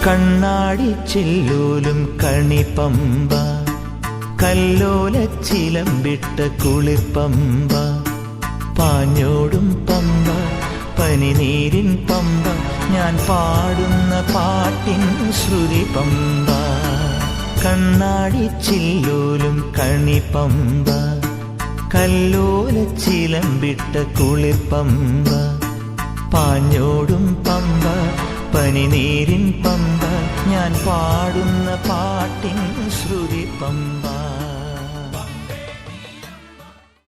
കണ്ണാടി ചില്ലൂലും കണിപ്പമ്പ, കല്ലോല ചിലമ്പിട്ട കുളിർപ്പമ്പ, പാഞ്ഞോടും പമ്പ, പനിനീരിൻ പമ്പ, ഞാൻ പാടുന്ന പാട്ടിൻ ശ്രുതി പമ്പ. കണ്ണാടി ചില്ലൂലും കണിപ്പമ്പ, കല്ലോല ചിലമ്പിട്ട കുളിർപ്പമ്പ, പാഞ്ഞോടും പമ്പ, പനിനീരിൻ പമ്പ, ഞാൻ പാടുന്ന പാട്ടിൻ ശ്രുതി പമ്പ.